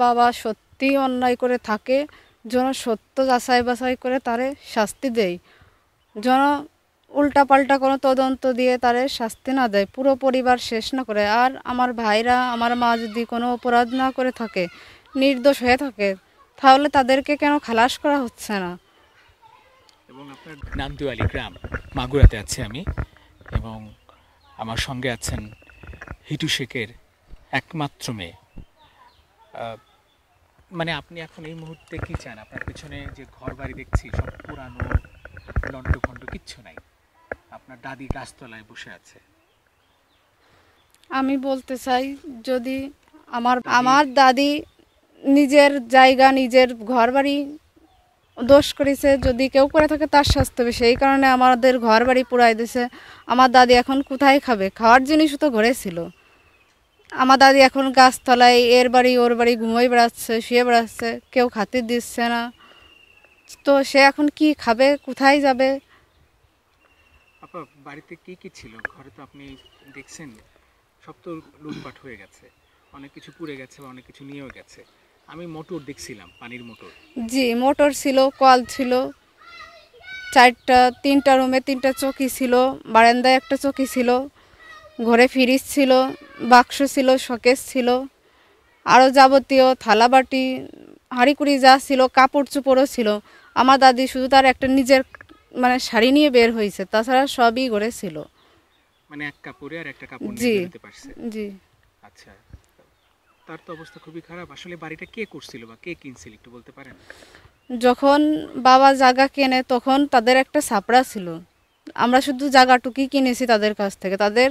বাবা সত্যি অন্যায় করে থাকে যেন সত্য যাচাই বাছাই করে তারে শাস্তি দেয়, যেন উল্টাপাল্টা কোনো তদন্ত দিয়ে তারে শাস্তি না দেয়, পুরো পরিবার শেষ না করে। আর আমার ভাইরা আমার মা যদি কোনো অপরাধ না করে থাকে, নির্দোষ হয়ে থাকে, তাহলে তাদেরকে কেন খালাস করা হচ্ছে না? এবং আপনার নান্দুয়ালি গ্রাম মাগুরাতে আছি আমি, এবং আমার সঙ্গে আছেন হিটু শেখের একমাত্র মেয়ে। মানে আপনি এখন এই মুহূর্তে কি চান? আপনার পেছনে যে ঘর বাড়ি দেখছি সব পুরানো, লন্ডভন্ড, কিচ্ছু নাই। আপনার দাদি গাছতলায় বসে আছে। আমি বলতে চাই, যদি আমার দাদি নিজের জায়গা নিজের ঘর বাড়ি দোষ করেছে, যদি কেউ করে থাকে তার শাস্তি হবে। সেই কারণে আমাদের ঘর বাড়ি পুড়াই দিছে। আমার দাদি এখন কোথায় খাবে? খাওয়ার জিনিসও তো ঘরে ছিল। আমার দাদি এখন গাছতলায় এর বাড়ি ওর বাড়ি ঘুমোই বেড়াচ্ছে, শুয়ে বেড়াচ্ছে, কেউ খাতির দিচ্ছে না। তো সে এখন কি খাবে, কোথায় যাবে? আপা, বাড়িতে কি কি ছিল? ঘরে তো আপনি দেখছেন সব তো লুটপাট হয়ে গেছে, অনেক কিছু পুড়ে গেছে, অনেক কিছু নিয়েও গেছে। আমি মোটর দেখছিলাম, পানির মোটর। জি, মোটর ছিল, কল ছিল, তিনটা রুমে তিনটা চৌকি ছিল, বারান্দায় একটা চৌকি ছিল, ঘরে ফ্রিজ ছিল, বাক্স ছিল, শোকেস ছিল, আরও যাবতীয় থালাবাটি হাঁড়িকুড়ি যা ছিল, কাপড় চোপড়ও ছিল। আমার দাদি শুধু তার একটা নিজের শাড়ি নিয়ে বের হয়েছে, তাছাড়া সবই ঘরে ছিল। মানে এক কাপড়ে আর একটা কাপড় জি নিয়ে বেরোতে পারছে। জি। আচ্ছা, তার তো অবস্থা খুবই খারাপ। আসলে বাড়িটা কে করছিল বা কে কিনছিল একটু বলতে পারেন? যখন বাবা জায়গা কেনে তখন তাদের একটা ছাপড়া ছিল। আমরা শুধু জায়গাটুকুই কিনেছি তাদের কাছ থেকে, তাদের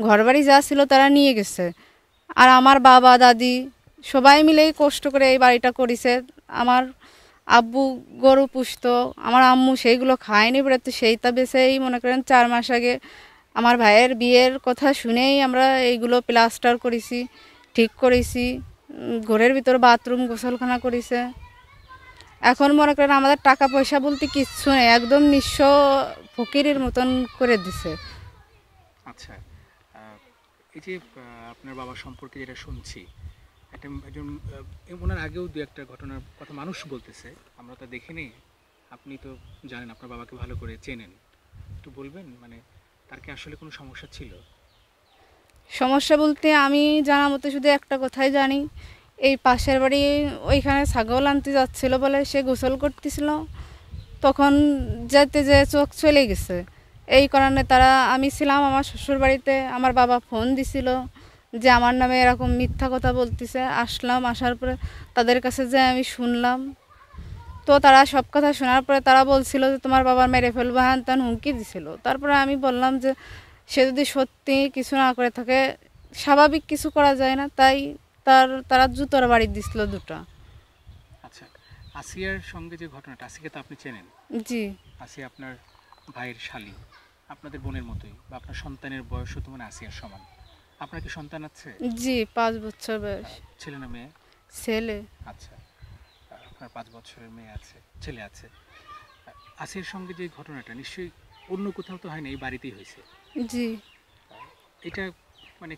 ঘরবাড়ি যা ছিল তারা নিয়ে গেছে। আর আমার বাবা দাদি সবাই মিলেই কষ্ট করে এই বাড়িটা করেছে। আমার আব্বু গরু পুষতো, আমার আম্মু সেইগুলো খায়নি বেড়াতো, সেইটা বেছেই মনে করেন 4 মাস আগে আমার ভাইয়ের বিয়ের কথা শুনেই আমরা এইগুলো প্লাস্টার করেছি, ঠিক করেছি, ঘরের ভিতর বাথরুম গোসলখানা করেছে। এখন মনে করেন আমাদের টাকা পয়সা বলতে কিচ্ছু নেই, একদম নিঃস্ব ফকিরের মতন করে দিছে। আচ্ছা, এই যে আপনার বাবা সম্পর্কে যেটা শুনছি, একজন ওনার আগেও দু একটা ঘটনার কথা মানুষ বলতেছে, আমরা তো দেখিনি। আপনি তো জানেন, আপনার বাবাকে ভালো করে চেনেন, একটু বলবেন মানে তার কি আসলে কোনো সমস্যা ছিল? সমস্যা বলতে আমি জানা মতো শুধু একটা কথাই জানি, এই পাশের বাড়ি ওইখানে ছাগল আনতে যাচ্ছিল বলে সে গোসল করতেছিল, তখন যেতে যে চোখ চলে গেছে। এই কারণে আমি ছিলাম আমার শ্বশুর বাড়িতে, আমার বাবা ফোন দিছিল যে আমার নামে এরকম মিথ্যা কথা বলতেছে। আসলাম, আসার পরে তাদের কাছে যে আমি শুনলাম, তো তারা সব কথা শোনার পরে তারা বলছিল যে তোমার বাবার মেরে ফেলবো, হ্যান ত্যান হুমকি দিছিল। তারপরে আমি বললাম যে সে যদি সত্যি কিছু না করে থাকে, স্বাভাবিক কিছু করা যায় না, তাই তারা জুতোর বাড়ি দিছিল 2টা। আচ্ছা, আসিয়ার সঙ্গে যে ঘটনাটা, আসিয়াকে তো আপনি চেনেন? জি। আসিয়া আপনার ভাইয়ের শালী, আপনাদের বোনের মতোই, বা আপনার সন্তানের বয়সও তো মানে আসিয়ার সমান। আপনার কি সন্তান আছে? জি, 5 বছর বয়স। ছেলে না মেয়ে? ছেলে। আচ্ছা, আপনার 5 বছরের মেয়ে আছে, ছেলে আছে। আসিয়ার সঙ্গে যে ঘটনাটা নিশ্চয়ই অন্য কোথাও তো হয় না, এই বাড়িতেই হয়েছে। জি। এটা মানে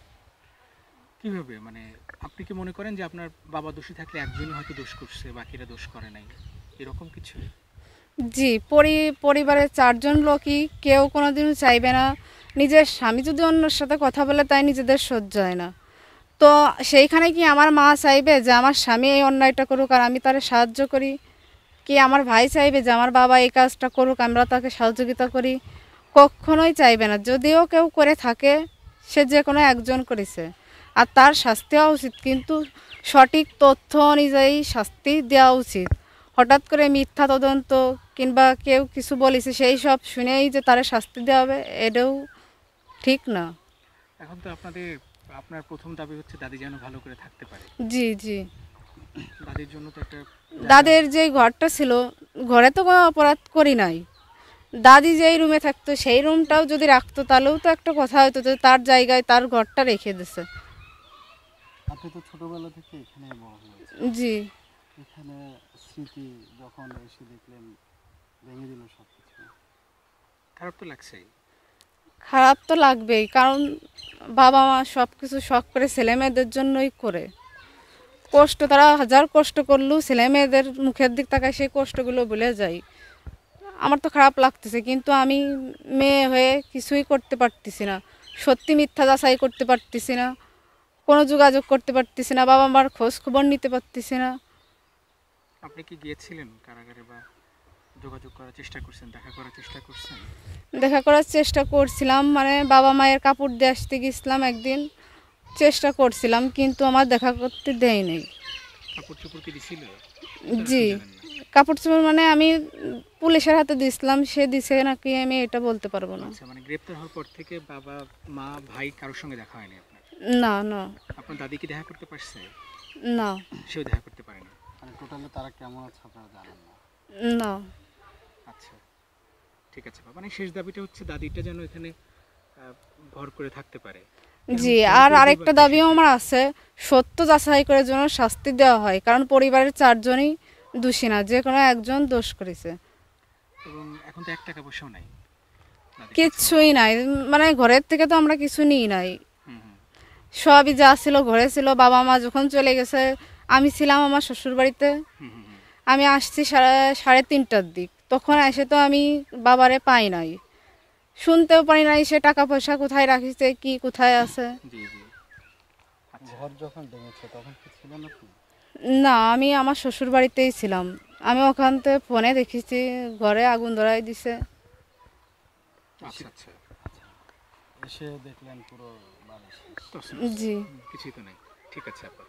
কিভাবে, মানে আপনি কি মনে করেন যে আপনার বাবা দোষী থাকলে একজনই হয়তো দোষ করছে, বাকিরা দোষ করে নাই, এরকম কিছু? জি, পরিবারের 4 জন লোকই কেউ কোনোদিনও চাইবে না নিজের স্বামী যদি অন্যের সাথে কথা বলে, তাই নিজেদের সহ্য হয় না। তো সেইখানে কি আমার মা চাইবে যে আমার স্বামী এই অন্যায়টা করুক আর আমি তারে সাহায্য করি? কি আমার ভাই চাইবে যে আমার বাবা এই কাজটা করুক, আমরা তাকে সহযোগিতা করি? কখনোই চাইবে না। যদিও কেউ করে থাকে, সে যে কোনো একজন করেছে, আর তার শাস্তি হওয়া উচিত, কিন্তু সঠিক তথ্য অনুযায়ী শাস্তি দেওয়া উচিত। হঠাৎ করে মিথ্যা তদন্ত কিংবা কেউ কিছু বলেছে সেই সব শুনেই যে তারা শাস্তি দেওয়া হবে, এটাও ঠিক না। এখন তো আপনার প্রথম দাবি হচ্ছে দাদি যেন ভালো করে থাকতে পারে। জি জি। দাদির জন্য তো একটা দাদের যেই ঘরটা ছিল, ঘরে তো কোনো অপরাধ করি নাই। দাদি যেই রুমে থাকতো সেই রুমটাও যদি রাখতো তাহলেও তো একটা কথা হতো যে তার জায়গায় তার ঘরটা রেখে দিছে। আপনি তো ছোটবেলা থেকে এখানে বড় হয়েছেন। জি। এখানে স্মৃতি যখন এসে দেখলেন ভেঙে দিল সবকিছু, খারাপ তো লাগছেই। খারাপ তো লাগবেই, কারণ বাবা মা সব কিছু শখ করে ছেলে মেয়েদের জন্যই করে। কষ্ট তারা হাজার কষ্ট করলেও ছেলে মেয়েদের মুখের দিক তাকায় সেই কষ্টগুলো ভুলে যায়। আমার তো খারাপ লাগতেছে, কিন্তু আমি মেয়ে হয়ে কিছুই করতে পারতেছি না, সত্যি মিথ্যা যাচাই করতে পারতেছি না, কোনো যোগাযোগ করতে পারতেছি না, বাবা মার খোঁজ খবর নিতে পারতেছি না। আপনি কি গিয়েছিলেন কারাগারে বা যোগাযোগ করার চেষ্টা করছেন, দেখা করার চেষ্টা করছেন? দেখা করার চেষ্টা করছিলাম, মানে বাবা মায়ের কাপড় দিয়ে আসতে গেছিলাম একদিন, চেষ্টা করছিলাম কিন্তু আমার দেখা করতে দেয়নি। কাপড় চোপড় কি দিছিল? জি, কাপড় চোপড় মানে আমি পুলিশের হাতে দিছিলাম, সে দিছে নাকি আমি এটা বলতে পারবো না। আচ্ছা, মানে গ্রেপ্তার হওয়ার পর থেকে বাবা মা ভাই কারোর সঙ্গে দেখা হয়নি আপনার? না না আপনার দাদি কি দেখা করতে পারছে? না সেও দেখা করতে পারেনি। মানে টোটালি তারা কেমন আছে আপনারা জানেন না? না। আচ্ছা, ঠিক আছে বাবা। মানে শেষ দাবিটা হচ্ছে দাদিটা যেন এখানে ভর করে থাকতে পারে। জি, আর আরেকটা দাবিও আমার আছে, সত্য যাচাই করে যেন শাস্তি দেওয়া হয়, কারণ পরিবারের চারজনই দোষী না, যে কোনো একজন দোষ করেছে। এবং এখন তো 1 টাকা পয়সাও নাই দাদির কাছে। কিচ্ছুই নাই, মানে ঘরের থেকে তো আমরা কিছু নিই নাই, হুম হুম সবই যা ছিল ঘরে ছিল। বাবা মা যখন চলে গেছে, আমি ছিলাম আমার শ্বশুর বাড়িতে, হুম হুম হুম। আমি আসছি সাড়ে 3টার দিক, তখন এসে তো আমি বাবারে পাই নাই, শুনতেও পারি নাই সে টাকা পয়সা কোথায় রাখিছে, কি কোথায় আছে। জি জি। আচ্ছা, ঘর যখন ভেঙেছে তখন কি ছিলেন আপনি? না, আমি আমার শ্বশুর বাড়িতেই ছিলাম, আমি ওখান থেকে ফোনে দেখেছি ঘরে আগুন ধরাই দিছে। আচ্ছা আচ্ছা। এসে দেখলেন পুরো বাড়ি শেষ। তো জি। কিছুই তো নাই। ঠিক আছে আপা।